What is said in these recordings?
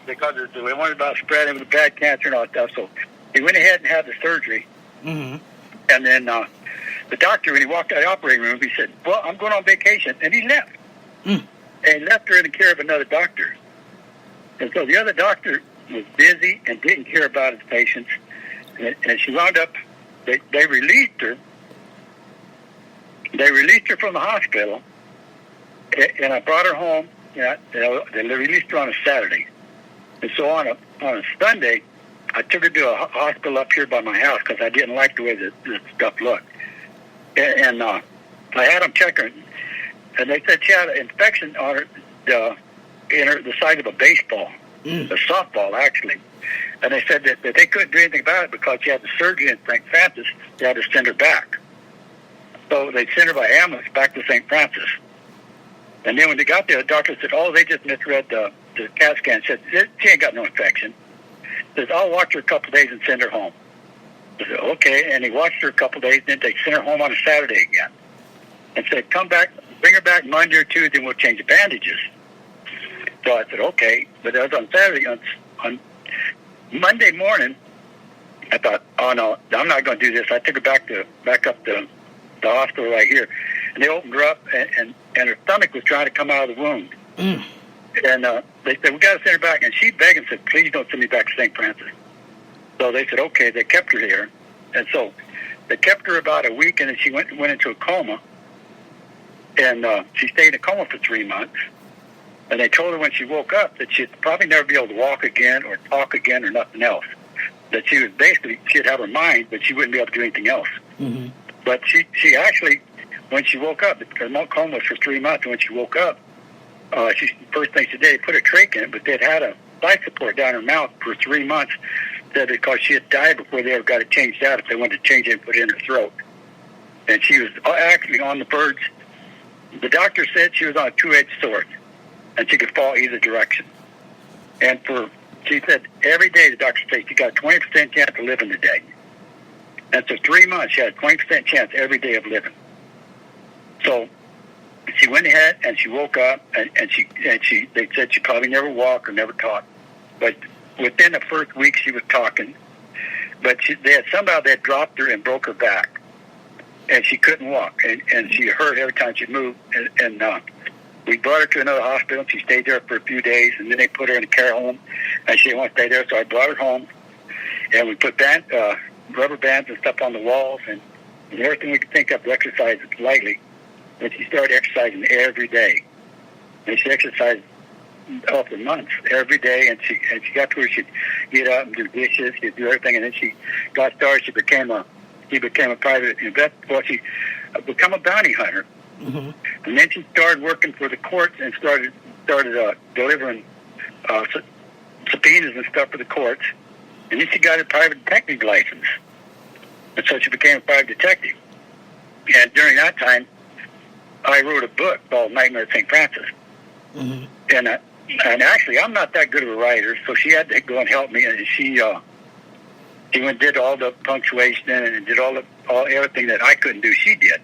because we worried about spreading with bad cancer and all that stuff. So he went ahead and had the surgery. Mm-hmm. And then the doctor, when he walked out of the operating room, he said, "Well, I'm going on vacation," and he left. And he left her in the care of another doctor. And so the other doctor was busy and didn't care about his patients. And she wound up, they released her. They released her from the hospital, and I brought her home. They released her on a Saturday. And so on a Sunday, I took her to a hospital up here by my house because I didn't like the way the stuff looked. And I had them check her, and they said she had an infection on her, the side of a baseball, a softball, actually. And they said that they couldn't do anything about it because she had the surgery in St. Francis. They had to send her back. So they sent her by ambulance back to St. Francis. And then when they got there, the doctor said, "Oh, they just misread the CAT scan." Said, "She ain't got no infection." Says, "I'll watch her a couple of days and send her home." I said, "Okay." And he watched her a couple of days, then they sent her home on a Saturday again. And said, "Come back, bring her back Monday or Tuesday, and we'll change the bandages." So I said, "Okay." But that was on Saturday. On Monday morning, I thought, "Oh, no, I'm not going to do this." I took her back up to the hospital right here. And they opened her up, and her stomach was trying to come out of the wound. And they said, "We got to send her back." And she begged and said, "Please don't send me back to St. Francis." So they said, "Okay." They kept her here. And so they kept her about a week, and then she went into a coma. And she stayed in a coma for 3 months. And they told her when she woke up that she'd probably never be able to walk again or talk again or nothing else. That she was basically, she'd have her mind, but she wouldn't be able to do anything else. Mm-hmm. But she actually, when she woke up, her coma was for 3 months, and when she woke up, first thing she did, they put a trach in it, but they'd had a life support down her mouth for 3 months, said because she had died before they ever got it changed out, if they wanted to change it and put it in her throat. And she was actually on the verge. The doctor said she was on a two-edged sword, and she could fall either direction. And she said every day, the doctor said she got a 20% chance of living today. And so 3 months, she had a 20% chance every day of living. So she went ahead and she woke up, and they said she probably never walked or never talked. But within the first week, she was talking. But somehow they had dropped her and broke her back, and she couldn't walk, and she hurt every time she moved. And we brought her to another hospital, and she stayed there for a few days, and then they put her in a care home, and she didn't want to stay there, so I brought her home, and we put rubber bands and stuff on the walls, and everything we could think of to exercise lightly. And she started exercising every day. And she exercised for months, every day, and she got to where she'd get up and do dishes, she'd do everything, and then she got started. She became a private investor. Well, she became a bounty hunter. Mm-hmm. And then she started working for the courts and started delivering subpoenas and stuff for the courts. And then she got a private detective license. And so she became a private detective. And during that time, I wrote a book called Nightmare at St. Francis. Mm-hmm. And actually, I'm not that good of a writer, so she had to go and help me. And she went and did all the punctuation and did everything that I couldn't do. She did.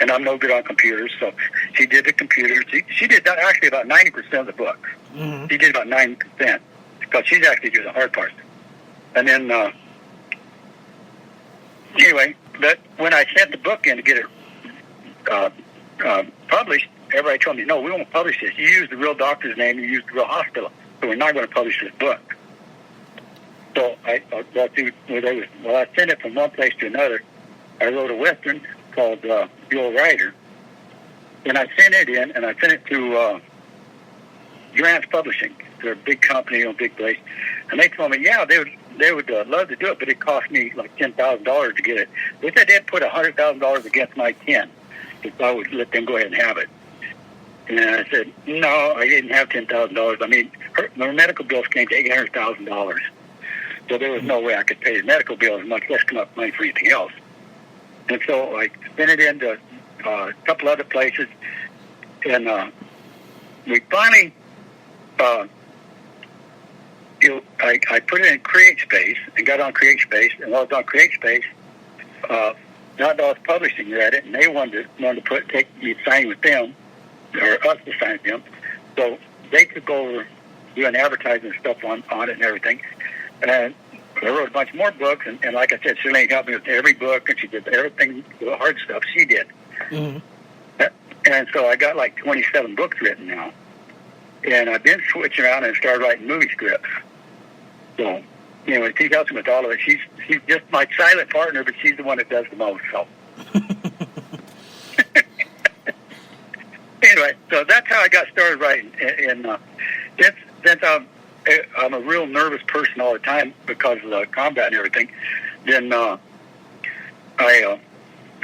And I'm no good on computers, so she did the computers. She did actually about 90% of the book. Mm-hmm. She did about 90%, because she's actually doing the hard part. And then, anyway, but when I sent the book in to get it published, everybody told me, "No, we won't publish this. You use the real doctor's name, you use the real hospital, so we're not going to publish this book." So I sent it from one place to another. I wrote a Western called The Old Rider, and I sent it in, and I sent it to Grant's Publishing. They're a big company, a big place, and they told me, yeah, they would love to do it, but it cost me like $10,000 to get it. They said they'd put $100,000 against my 10 if I would let them go ahead and have it. And I said, no, I didn't have $10,000. I mean, her medical bills came to $800,000, so there was no way I could pay the medical bills, much less come up with money for anything else. And so I sent it into a couple other places, and we finally, I put it in CreateSpace and got on CreateSpace, and while I was on CreateSpace, Outlaws Publishing read it, and they wanted to take me to sign with them, or us to sign with them. So they took over doing advertising stuff on it and everything. And I wrote a bunch more books, and like I said, Selene helped me with every book, and she did everything, the hard stuff she did. Mm-hmm. And so I got like 27 books written now. And I've been switching around and started writing movie scripts. So, she helps me with all of it. She's just my silent partner, but she's the one that does the most. So, anyway, so that's how I got started writing. And since I'm a real nervous person all the time because of the combat and everything, then the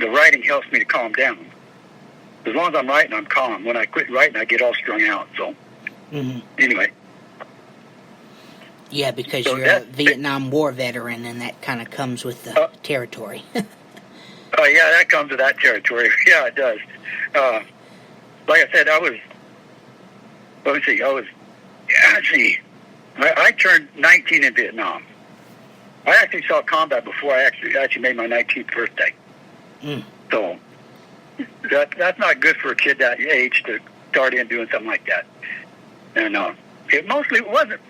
writing helps me to calm down. As long as I'm writing, I'm calm. When I quit writing, I get all strung out. So, Anyway. Yeah, because you're a Vietnam War veteran, and that kind of comes with the territory. Oh, yeah, that comes with that territory. Yeah, it does. Like I said, I turned 19 in Vietnam. I actually saw combat before I actually made my 19th birthday. So that's not good for a kid that age to start in doing something like that. And it mostly wasn't.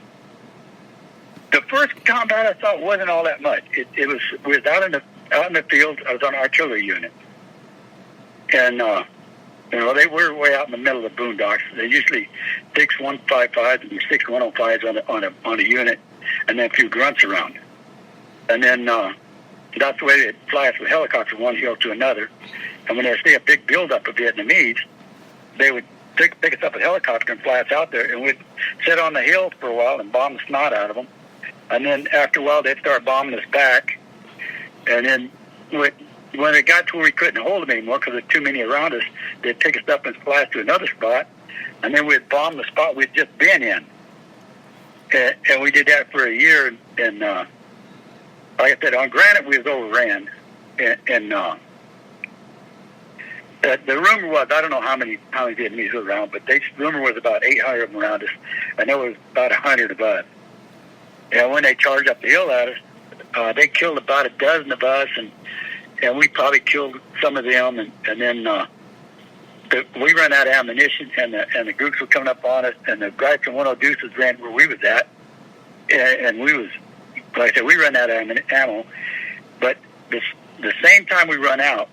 The first combat I saw wasn't all that much. We was out in the field. I was on an artillery unit, and they were way out in the middle of the boondocks. They usually 6 155s and 6 105s on a unit, and then a few grunts around. And then that's the way they'd fly us with helicopters from one hill to another. And when they see a big buildup of Vietnamese, they would pick us up with a helicopter and fly us out there, and we'd sit on the hill for a while and bomb the snot out of them. And then after a while, they'd start bombing us back. And then when it got to where we couldn't hold them anymore because there were too many around us, they'd pick us up and fly us to another spot. And then we'd bomb the spot we'd just been in. And we did that for a year. And like I said, on Granite, we was overran. And the rumor was, I don't know how many Vietnamese were around, but the rumor was about 800 of them around us. And there was about 100 of us. And when they charged up the hill at us, they killed about a dozen of us, and we probably killed some of them. And then we ran out of ammunition, and the groups were coming up on us, and the guys from 102 Deuces ran where we was at, and we was, like I said, we ran out of ammo. But the same time we run out,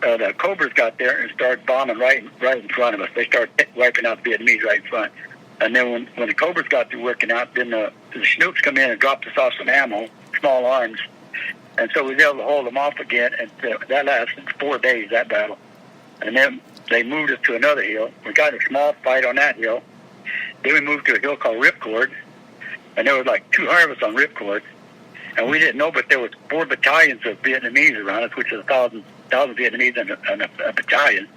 the Cobras got there and started bombing right in front of us. They started wiping out the Vietnamese right in front. And then when the Cobras got through working out, then the Schnooks come in and dropped us off some ammo, small arms. And so we were able to hold them off again, and that lasted 4 days, that battle. And then they moved us to another hill. We got in a small fight on that hill. Then we moved to a hill called Ripcord, and there was like 200 of us on Ripcord. And we didn't know, but there was 4 battalions of Vietnamese around us, which is 1,000 Vietnamese in a battalion.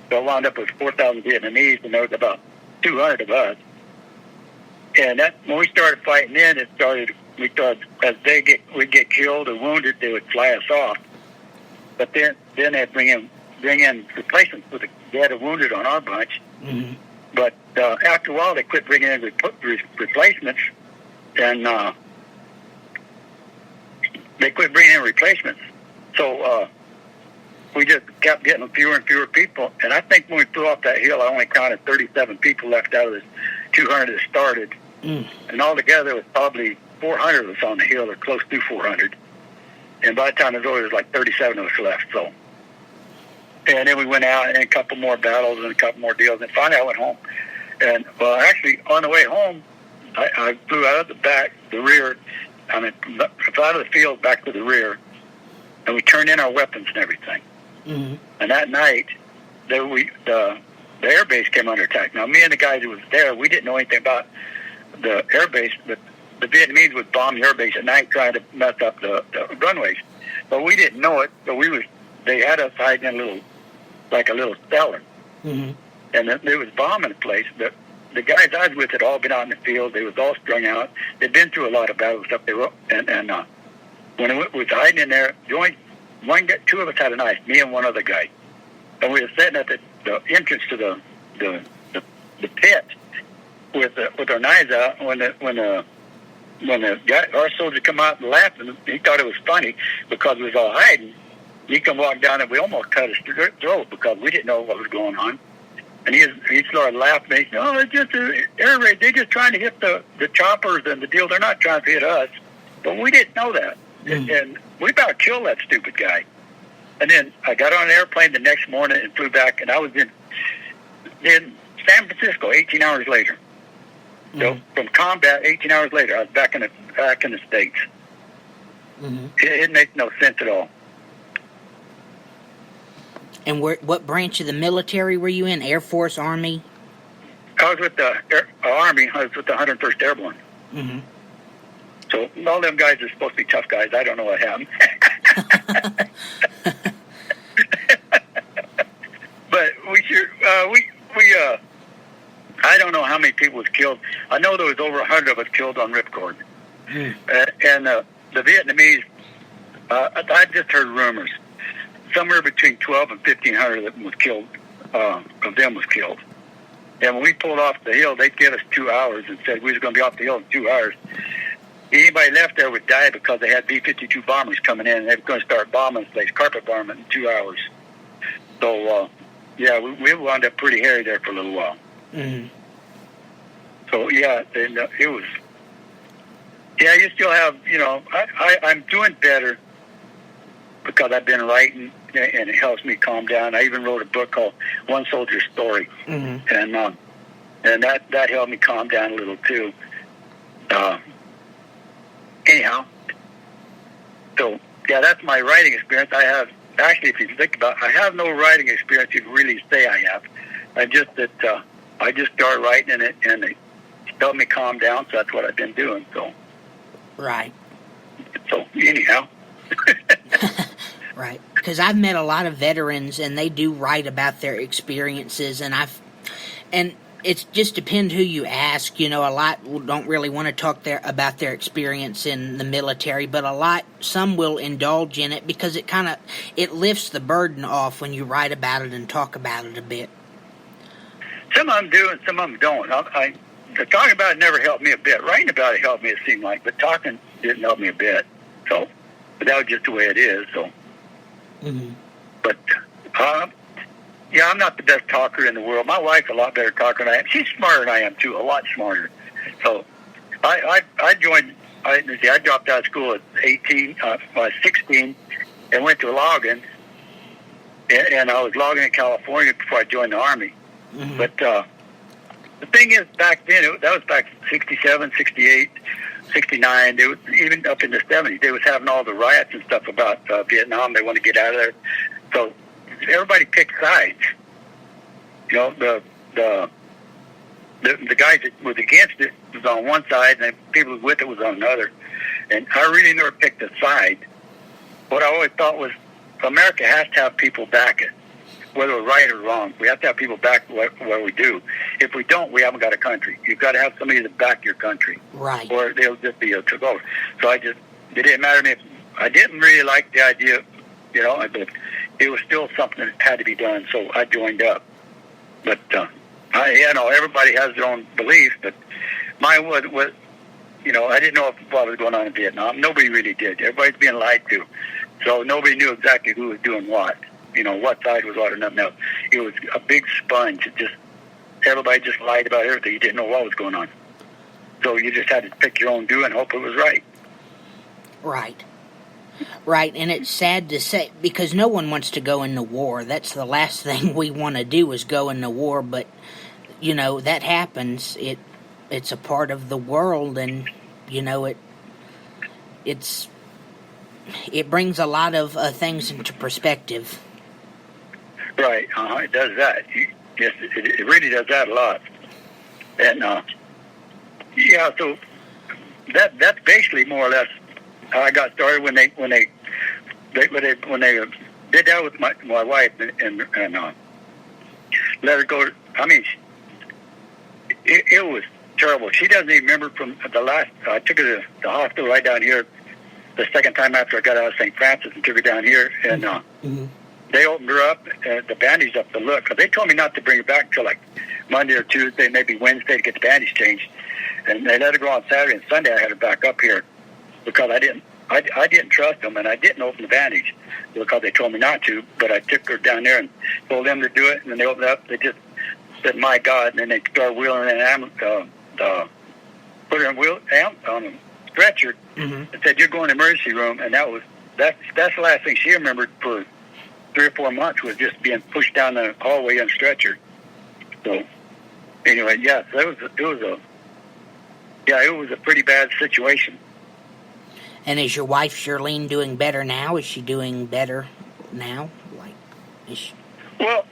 So I wound up with 4,000 Vietnamese, and there was about 200 of us. And when we started fighting in, we started, as we'd get killed or wounded, they would fly us off. But then they'd bring in replacements with the dead or wounded on our bunch. Mm-hmm. But after a while, they quit bringing in replacements, and So we just kept getting fewer and fewer people. And I think when we flew off that hill, I only counted 37 people left out of the 200 that started. And altogether, it was probably 400 of us on the hill, or close to 400. And by the time it was over, there was like 37 of us left. So, and then we went out and a couple more battles and a couple more deals. And finally, I went home. And actually, on the way home, I flew out of the rear. I mean, out of the field back to the rear, and we turned in our weapons and everything. Mm-hmm. And that night, the air base came under attack. Now, me and the guys who was there, we didn't know anything about the air base, but the Vietnamese would bomb the air base at night trying to mess up the runways. But we didn't know it, but they had us hiding in a little cellar. Mm-hmm. And they was bombing the place. The guys I was with had all been out in the field. They was all strung out. They'd been through a lot of battle stuff. And when we was hiding in there, two of us had a knife, me and one other guy. And we were sitting at the entrance to the pit with our knives out. When the guy, our soldier come out and laughed, and he thought it was funny because we was all hiding. He come walking down, and we almost cut his throat because we didn't know what was going on. And he started laughing. He said, "Oh, it's just an air raid. They're just trying to hit the choppers and the deal. They're not trying to hit us." But we didn't know that. And we about killed that stupid guy. And then I got on an airplane the next morning and flew back, and I was in San Francisco 18 hours later. So from combat, 18 hours later, I was back in the States. It makes no sense at all. And what branch of the military were you in? Air Force, Army? I was with the Army. I was with the 101st Airborne. So all them guys are supposed to be tough guys. I don't know what happened. But I don't know how many people was killed. I know there was over 100 of us killed on ripcord. And the Vietnamese, I just heard rumors. Somewhere between 12 and 1,500 of them was killed. And when we pulled off the hill, they'd give us 2 hours and said we was going to be off the hill in 2 hours. Anybody left there would die because they had B-52 bombers coming in, and they were going to start bombing the place, carpet bombing in 2 hours. So, we wound up pretty hairy there for a little while. So, it was... Yeah, you still have, I'm doing better because I've been writing, and it helps me calm down. I even wrote a book called One Soldier's Story, and that helped me calm down a little, too. Anyhow, so, that's my writing experience. I have, actually, if you think about it, I have no writing experience you'd really say I have. I just started writing it, and it helped me calm down, so that's what I've been doing, so. Right. So, anyhow. Right. Because I've met a lot of veterans, and they do write about their experiences, and it just depends who you ask. A lot don't really want to talk about their experience in the military, but some will indulge in it because it lifts the burden off when you write about it and talk about it a bit. Some of them do, and some of them don't. Talking about it never helped me a bit. Writing about it helped me, it seemed like, but talking didn't help me a bit. So, but that was just the way it is. So, but I'm not the best talker in the world. My wife's a lot better talker than I am. She's smarter than I am too, a lot smarter. So, I dropped out of school at 16, and went to logging, and I was logging in California before I joined the Army. But the thing is, back then, that was back 67, 68, 69, they was, even up in the 70s, they was having all the riots and stuff about Vietnam. They want to get out of there. So everybody picked sides. The guys that was against it was on one side, and the people with it was on another. And I really never picked a side. What I always thought was America has to have people back it, whether we're right or wrong. We have to have people back what we do. If we don't, we haven't got a country. You've got to have somebody to back your country. Right. Or they'll just be took over. So it didn't matter to me. I didn't really like the idea, but it was still something that had to be done, so I joined up. But, everybody has their own beliefs, but mine was I didn't know what was going on in Vietnam. Nobody really did. Everybody's being lied to. So nobody knew exactly who was doing what. What side was what or nothing else. It was a big sponge. Everybody just lied about everything. You didn't know what was going on. So you just had to pick your own do and hope it was right. Right. Right, and it's sad to say, because no one wants to go into war. That's the last thing we want to do is go into war, but, that happens. It's a part of the world, and, it brings a lot of things into perspective. Right, it does that. Yes, it really does that a lot. And so that's basically more or less how I got started. When they did that with my wife and let her go. I mean, it was terrible. She doesn't even remember from the last. I took her to the hospital right down here. The second time after I got out of St. Francis and took her down here, and they opened her up, the bandage up to look. Cause they told me not to bring her back until like Monday or Tuesday, maybe Wednesday to get the bandage changed. And they let her go on Saturday and Sunday. I had her back up here because I didn't trust them, and I didn't open the bandage because they told me not to. But I took her down there and told them to do it, and then they opened it up. said, "My God!" And then they started wheeling in put her on a stretcher, and said, "You're going to the emergency room." And that's the last thing she remembered for 3 or 4 months, was just being pushed down the hallway on a stretcher. So anyway, yeah, so it was a pretty bad situation. And is your wife Shirlene doing better now? Is she doing better now? Well,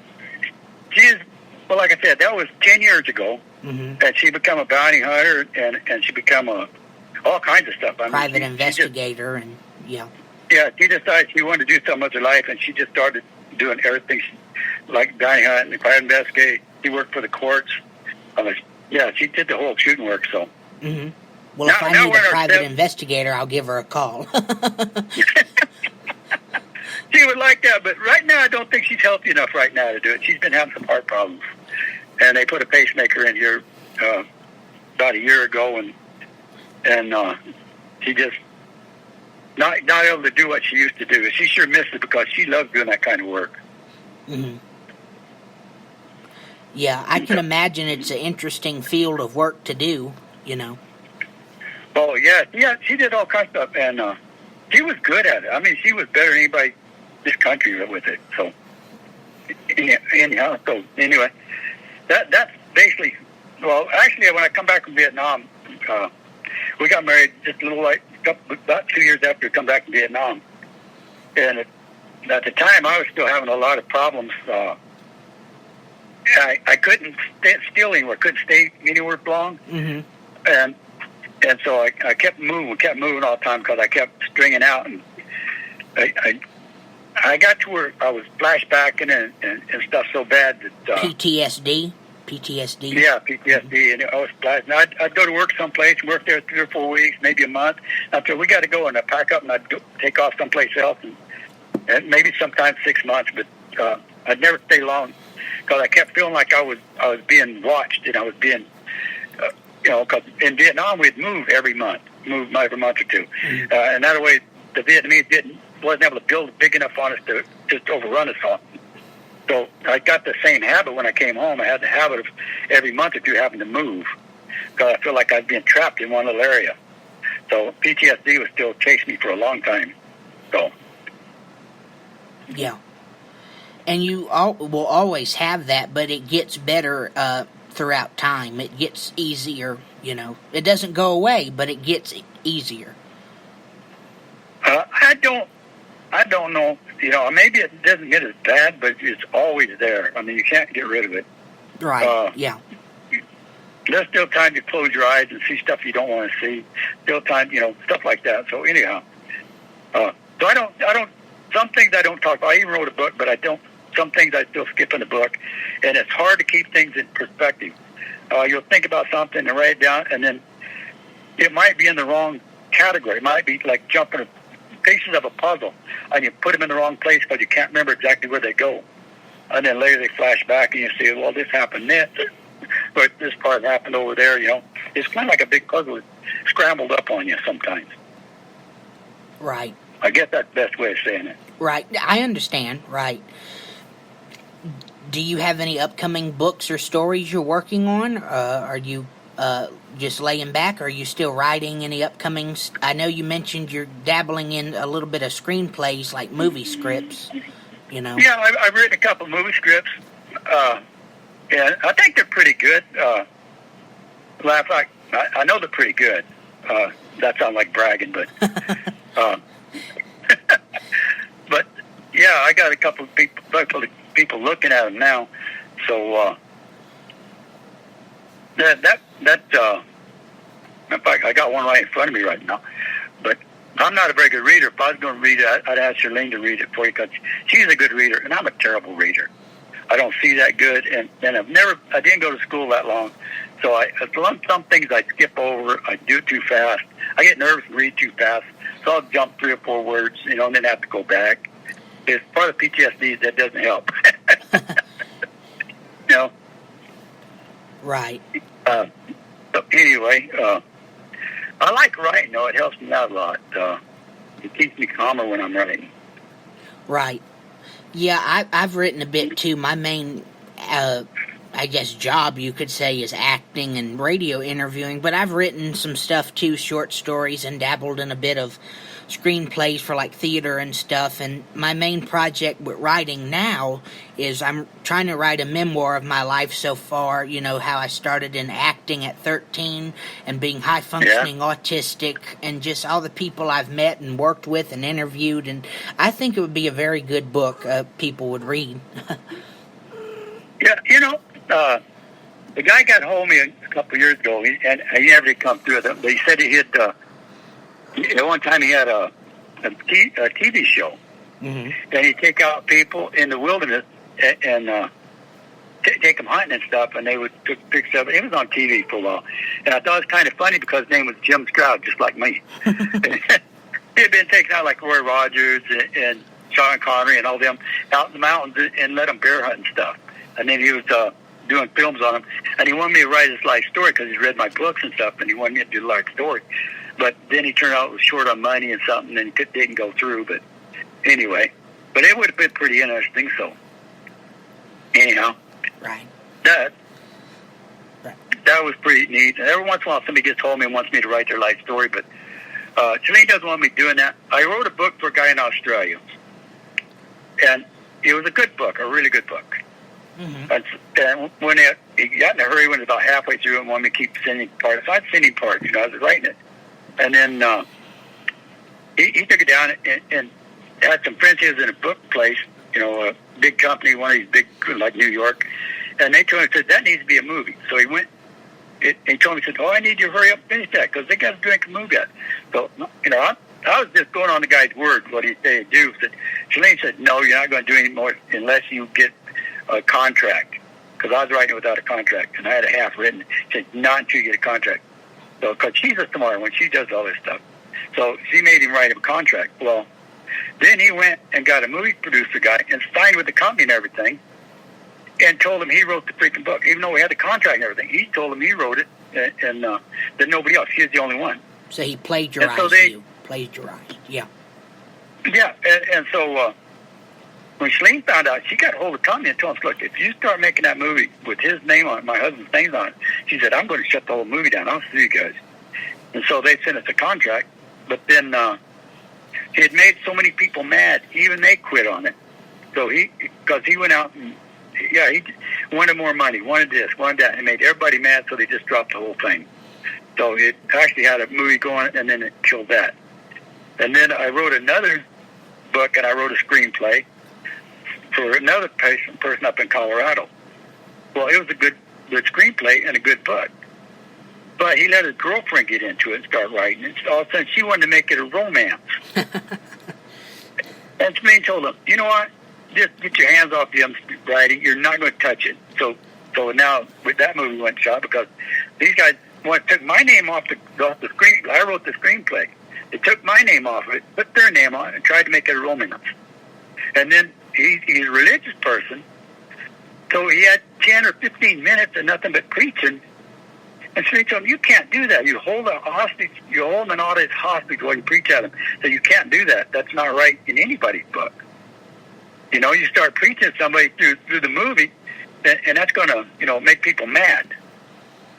like I said, that was 10 years ago, and she became a bounty hunter, and she became all kinds of stuff. Private investigator, yeah, she decided she wanted to do something with her life, and she just started doing everything, like bounty hunting, private investigator. She worked for the courts. She did the whole shooting work. So, well, if I need a private investigator, I'll give her a call. She would like that, but right now I don't think she's healthy enough right now to do it. She's been having some heart problems, and they put a pacemaker in here about a year ago, and she just not able to do what she used to do. She sure missed it because she loves doing that kind of work. Yeah, I can imagine it's an interesting field of work to do, Oh, yeah, she did all kinds of stuff, and she was good at it. I mean, she was better than anybody in this country with it. So, anyhow, anyway, that's basically, well, actually, when I come back from Vietnam, we got married just a little about 2 years after we come back from Vietnam. And at the time, I was still having a lot of problems. I couldn't stay still anywhere, couldn't stay anywhere long. And so I kept moving all the time because I kept stringing out. And I got to where I was flashbacking and stuff so bad that... PTSD? Yeah, PTSD. And I was flashing. I'd go to work someplace, work there 3 or 4 weeks, maybe a month. After we got to go, and I'd pack up and I'd go, take off someplace else. And maybe sometimes 6 months, but I'd never stay long because I kept feeling like I was being watched, and I was being... because in Vietnam we'd move every month or two, and that way the Vietnamese wasn't able to build big enough on us to just overrun us all. So I got the same habit when I came home. I had the habit of every month or two having to move because I feel like I was being trapped in one little area. So PTSD was still chasing me for a long time. So yeah, and you will always have that, but it gets better. Throughout time, it gets easier. It doesn't go away, but it gets easier. I don't know. Maybe it doesn't get as bad, but it's always there. I mean, you can't get rid of it. Right. Yeah. There's still time to close your eyes and see stuff you don't want to see. Still time, stuff like that. So anyhow, so I don't. Some things I don't talk about. I even wrote a book, but I don't. Some things I still skip in the book, and it's hard to keep things in perspective. You'll think about something and write it down, and then it might be in the wrong category. It might be like jumping pieces of a puzzle, and you put them in the wrong place because you can't remember exactly where they go. And then later they flash back, and you see, well, this happened then, but this part happened over there. It's kind of like a big puzzle. It's scrambled up on you sometimes. Right. I guess that's the best way of saying it. Right. I understand. Right. Do you have any upcoming books or stories you're working on? Are you just laying back? Or are you still writing any upcoming? I know you mentioned you're dabbling in a little bit of screenplays, like movie scripts. Yeah, I've written a couple of movie scripts, and I think they're pretty good. I know they're pretty good. That sounds like bragging, but but yeah, I got a couple of people looking at them now. So in fact, I got one right in front of me right now. But I'm not a very good reader. If I was going to read it, I'd ask Shirlene to read it for you because she's a good reader, and I'm a terrible reader. I don't see that good, and I didn't go to school that long, so some things I skip over. I do too fast. I get nervous and read too fast, so I'll jump 3 or 4 words, and then have to go back. It's part of PTSD that doesn't help. Right. But anyway, I like writing, though. It helps me out a lot. It keeps me calmer when I'm writing. Right. Yeah, I've written a bit, too. My main I guess, job you could say is acting and radio interviewing, but I've written some stuff too, short stories, and dabbled in a bit of screenplays for like theater and stuff. And my main project with writing now is I'm trying to write a memoir of my life so far, how I started in acting at 13 and being high functioning autistic, and just all the people I've met and worked with and interviewed. And I think it would be a very good book people would read. Yeah, the guy got hold of me a couple of years ago, and he never did come through with it. But he said he had, at one time he had a TV show, and he'd take out people in the wilderness and take them hunting and stuff, and they would take pictures of it. It was on TV for a while, and I thought it was kind of funny because his name was Jim Stroud, just like me. He had been taken out like Roy Rogers and Sean Connery and all them out in the mountains and let them bear hunt and stuff. And then he was doing films on them, and he wanted me to write his life story because he's read my books and stuff, and he wanted me to do the life story. But then he turned out it was short on money and something, and it didn't go through. But anyway, but it would have been pretty interesting. So anyhow, right. That was pretty neat. And every once in a while, somebody gets hold of me and wants me to write their life story, but Celine doesn't want me doing that. I wrote a book for a guy in Australia, and it was a good book, a really good book. And when he got in a hurry, when it was about halfway through and wanted me to keep sending parts, so I'd send him parts, I was writing it. And then he took it down and had some friends. He was in a book place, a big company, one of these big, like New York. And they told him, said, that needs to be a movie. So he went, he told me, he said, I need you to hurry up and finish that because they got to drink a movie yet. So, I was just going on the guy's word, what he said to do. Celine said, no, you're not going to do any more unless you get a contract, because I was writing it without a contract, and I had a half written. She said, not until you get a contract. So, because she's a smart one, she does all this stuff. So she made him write him a contract. Well, then he went and got a movie producer guy and signed with the company and everything, and told him he wrote the freaking book, even though we had the contract and everything. He told him he wrote it, and that nobody else. He was the only one. So he plagiarized you. Plagiarized, yeah. Yeah, and so when Celine found out, she got a hold of Tommy and told him, look, if you start making that movie with his name on it, my husband's name on it, she said, I'm going to shut the whole movie down. I'll sue you guys. And so they sent us a contract, but then he had made so many people mad, even they quit on it. So because he went out and, he wanted more money, wanted this, wanted that, and made everybody mad, so they just dropped the whole thing. So it actually had a movie going, and then it killed that. And then I wrote another book, and I wrote a screenplay for another person up in Colorado. Well, it was a good screenplay and a good book. But he let his girlfriend get into it and start writing it. All of a sudden, she wanted to make it a romance. And Celine told him, you know what? Just get your hands off the writing. You're not going to touch it. So now, with that movie went shot because these guys took my name off the screenplay. I wrote the screenplay. They took my name off of it, put their name on it, and tried to make it a romance. And then he's a religious person, so he had 10 or 15 minutes of nothing but preaching. And so he told him, you can't do that. You hold a hostage. You're holding an audience hostage while you preach at them. So you can't do that. That's not right in anybody's book. You start preaching to somebody through the movie, and that's going to, make people mad.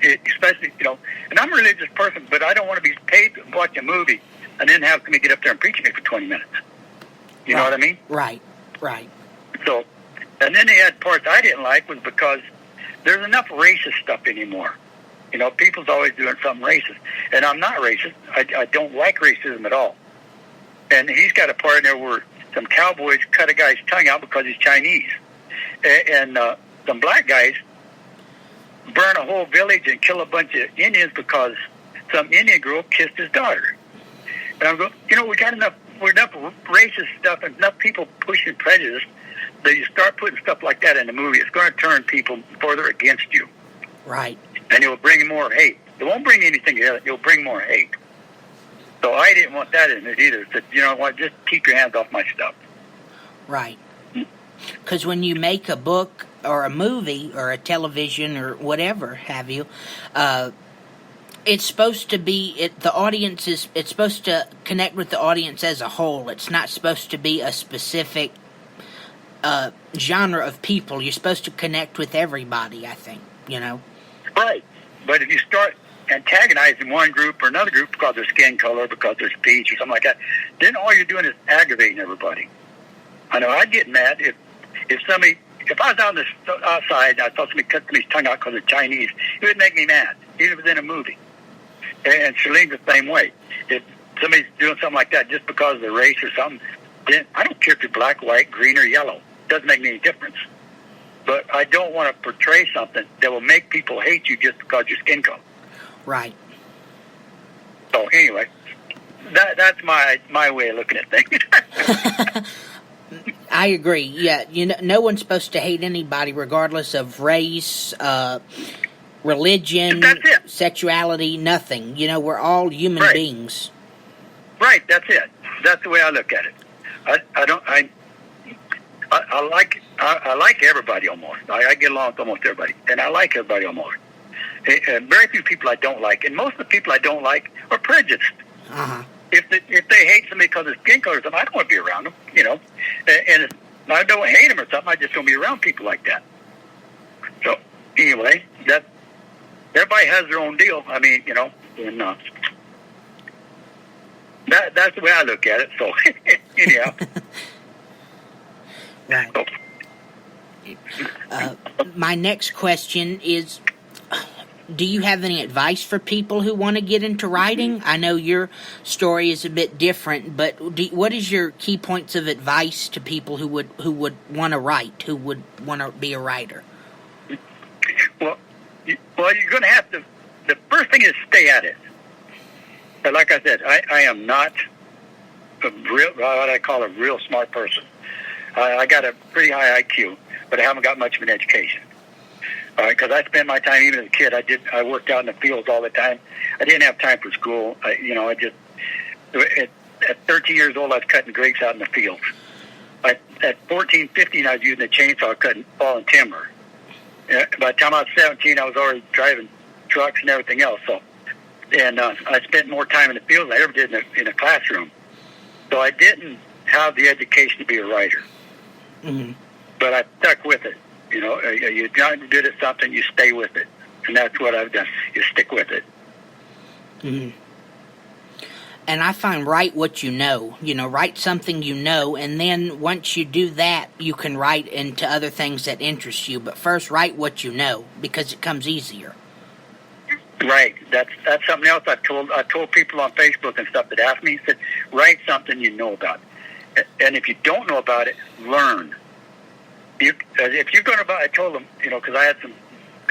Especially, and I'm a religious person, but I don't want to be paid to watch a movie and then have me get up there and preach to me for 20 minutes. You know what I mean? Right. So, and then they had parts I didn't like was because there's enough racist stuff anymore. People's always doing something racist. And I'm not racist. I don't like racism at all. And he's got a part in there where some cowboys cut a guy's tongue out because he's Chinese. And some black guys burn a whole village and kill a bunch of Indians because some Indian girl kissed his daughter. And I'm going, we got enough racist stuff and enough people pushing prejudice that you start putting stuff like that in the movie, it's going to turn people further against you. Right. And it will bring more hate. It won't bring anything together. It will bring more hate. So I didn't want that in it either. I said, what, just keep your hands off my stuff. Right. Because when you make a book or a movie or a television or whatever have you, it's supposed to be, it's supposed to connect with the audience as a whole. It's not supposed to be a specific genre of people. You're supposed to connect with everybody, I think, Right. But if you start antagonizing one group or another group because of their skin color, because of their speech or something like that, then all you're doing is aggravating everybody. I know I'd get mad if I was out outside and I saw somebody cut somebody's tongue out because they're Chinese, it would make me mad, even if it was in a movie. And Shalene's the same way. If somebody's doing something like that just because of their race or something, then I don't care if you're black, white, green, or yellow. It doesn't make any difference. But I don't want to portray something that will make people hate you just because of your skin color. Right. So anyway, that's my way of looking at things. I agree. Yeah, no one's supposed to hate anybody regardless of race, religion, sexuality, nothing. We're all human beings. Right, that's it. That's the way I look at it. I like everybody almost. I get along with almost everybody, and I like everybody almost. And very few people I don't like, and most of the people I don't like are prejudiced. Uh-huh. If they hate somebody because of skin color or something, I don't want to be around them, And if I don't hate them or something, I just don't be around people like that. So anyway, everybody has their own deal. I mean, and that's the way I look at it. So anyhow. Right. My next question is, do you have any advice for people who want to get into writing? I know your story is a bit different, but what is your key points of advice to people who would want to write, who would want to be a writer? Well, you're going to have to. The first thing is stay at it. But like I said, I am not what I call a real smart person. I got a pretty high IQ, but I haven't got much of an education. Because I spent my time, even as a kid, I worked out in the fields all the time. I didn't have time for school. At 13 years old, I was cutting grapes out in the fields. At 14, 15, I was using a chainsaw cutting fallen timber. By the time I was 17, I was already driving trucks and everything else. So, I spent more time in the fields than I ever did in a classroom. So I didn't have the education to be a writer. Mm-hmm. But I stuck with it. You're not good at something, you stay with it. And that's what I've done. You stick with it. Mm-hmm. And I find write what you know. Write something and then once you do that, you can write into other things that interest you. But first, write what you know, because it comes easier. Right. That's something else I told people on Facebook and stuff that asked me. Said, write something you know about. And if you don't know about it, learn. If you're going to I told them, because I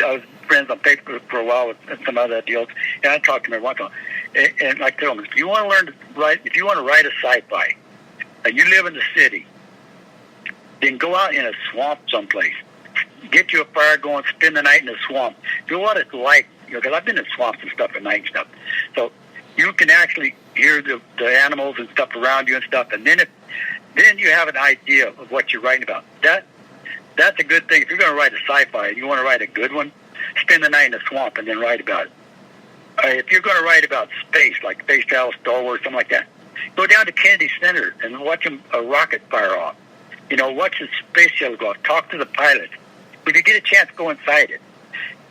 was friends on Facebook for a while with some other deals, and I talked to them every once in a while. And I told them, if you want to learn to write, if you want to write a sci-fi, and you live in the city, then go out in a swamp someplace. Get you a fire going, spend the night in the swamp. Do what it's like, because I've been in swamps and stuff at night and stuff. So you can actually hear the animals and stuff around you and stuff, and then you have an idea of what you're writing about. That's a good thing. If you're going to write a sci-fi and you want to write a good one, spend the night in the swamp and then write about it. If you're going to write about space, like space travel, Star Wars, something like that, go down to Kennedy Center and watch a rocket fire off. Watch the space shuttle go off. Talk to the pilot. If you get a chance, go inside it.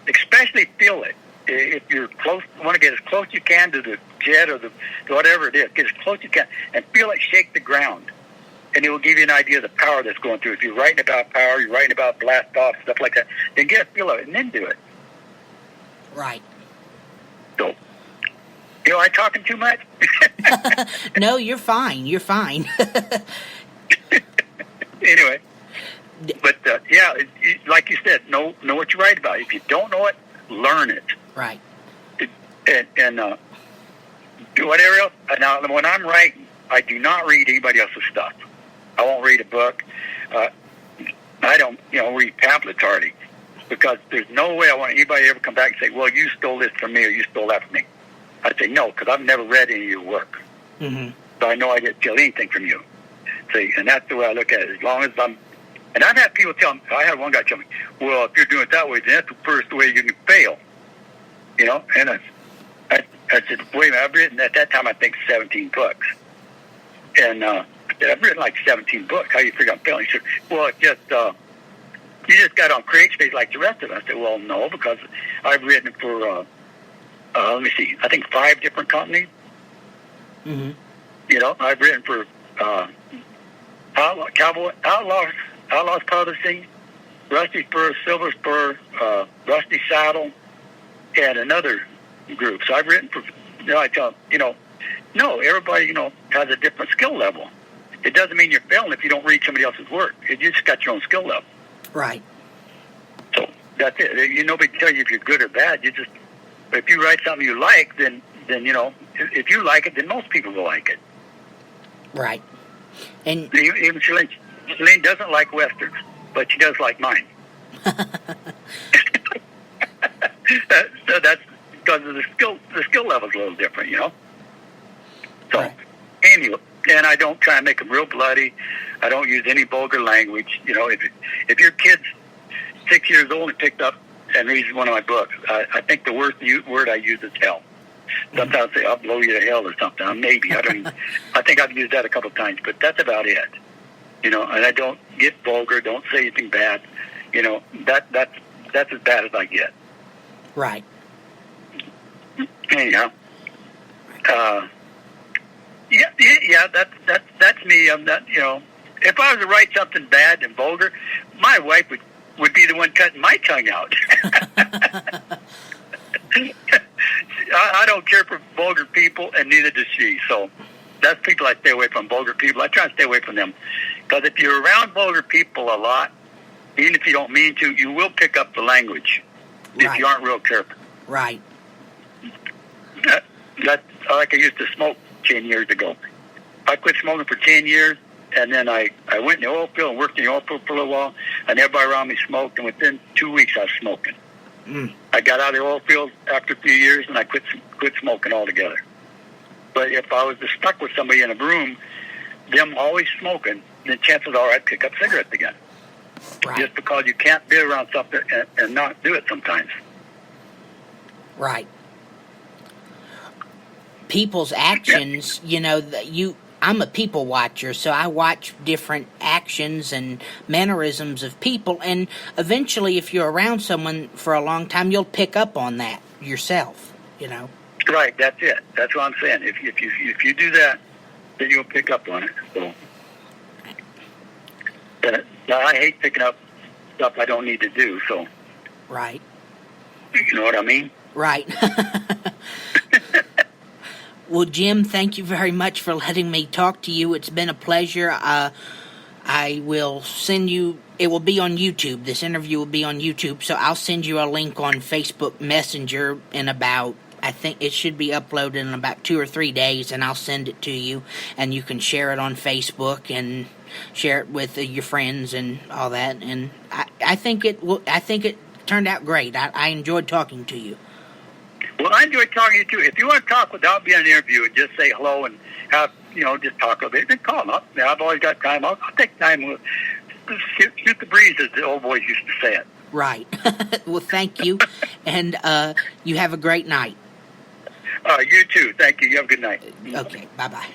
Especially feel it. If you're close, want to get as close as you can to the jet or whatever it is, get as close as you can and feel it shake the ground. And it will give you an idea of the power that's going through. If you're writing about power, you're writing about blast off, stuff like that, then get a feel of it and then do it. Right. So, am I talking too much? No, you're fine. You're fine. Anyway, but like you said, know what you write about. If you don't know it, learn it. Right. And do whatever else. Now, when I'm writing, I do not read anybody else's stuff. I won't read a book. I don't, read pamphlets hardly, because there's no way I want anybody to ever come back and say, well, you stole this from me or you stole that from me. I'd say no, because I've never read any of your work. Mm-hmm. So I know I didn't steal anything from you. See, and that's the way I look at it. As long as and I've had people tell me, I had one guy tell me, well, if you're doing it that way, then that's the first way you can fail. And I said, wait a minute, I've written at that time, I think, 17 books. And said, I've written like 17 books. How do you figure I'm failing? He said, well, it's just, you just got on CreateSpace like the rest of us. I said, well, no, because I've written for, let me see, I think 5 different companies. Mm-hmm. You know, I've written for Outlaws Publishing, Rusty Spur, Silver Spur, Rusty Saddle, and another group. So I've written for, I tell them, no, everybody, has a different skill level. It doesn't mean you're failing if you don't read somebody else's work. You just got your own skill level. Right. So that's it. Nobody can tell you if you're good or bad. If you write something you like, then if you like it, then most people will like it. Right. And even Shalene doesn't like westerns, but she does like mine. So that's because of the skill level's a little different, So right. Anyway, and I don't try and make them real bloody. I don't use any vulgar language. If your kid's 6 years old and picked up and reads one of my books, I think the worst word I use is hell. Sometimes I say, I'll blow you to hell or something. Maybe. I think I've used that a couple of times, but that's about it. And I don't get vulgar, don't say anything bad. That's as bad as I get. Right. Anyhow. Yeah, that's me. I'm not, if I was to write something bad and vulgar, my wife would be the one cutting my tongue out. I don't care for vulgar people, and neither does she. So that's people I stay away from, vulgar people. I try to stay away from them. Because if you're around vulgar people a lot, even if you don't mean to, you will pick up the language if you aren't real careful. Right. That's like I used to smoke 10 years ago. I quit smoking for 10 years, and then I went in the oil field and worked in the oil field for a little while, and everybody around me smoked, and within 2 weeks I was smoking. I got out of the oil field after a few years, and I quit smoking altogether. But if I was stuck with somebody in a room, them always smoking, then chances are I'd pick up cigarettes again. Right. Just because you can't be around something and not do it sometimes. Right. People's actions, I'm a people watcher, so I watch different actions and mannerisms of people, and eventually if you're around someone for a long time, you'll pick up on that yourself, Right, that's it. That's what I'm saying. If you do that, then you'll pick up on it. So, I hate picking up stuff I don't need to do, so. Right. You know what I mean? Right. Well, Jim, thank you very much for letting me talk to you. It's been a pleasure. I will send you, it will be on YouTube. This interview will be on YouTube, so I'll send you a link on Facebook Messenger in about, I think it should be uploaded in about 2 or 3 days, and I'll send it to you, and you can share it on Facebook and share it with your friends and all that. And I think it turned out great. I enjoyed talking to you. Well, I enjoyed talking to you, too. If you want to talk without being an interview and just say hello and have, just talk a bit, then call them up. I've always got time. I'll take time. Shoot the breeze, as the old boys used to say it. Right. Well, thank you, and you have a great night. You too. Thank you. You have a good night. Okay, bye-bye.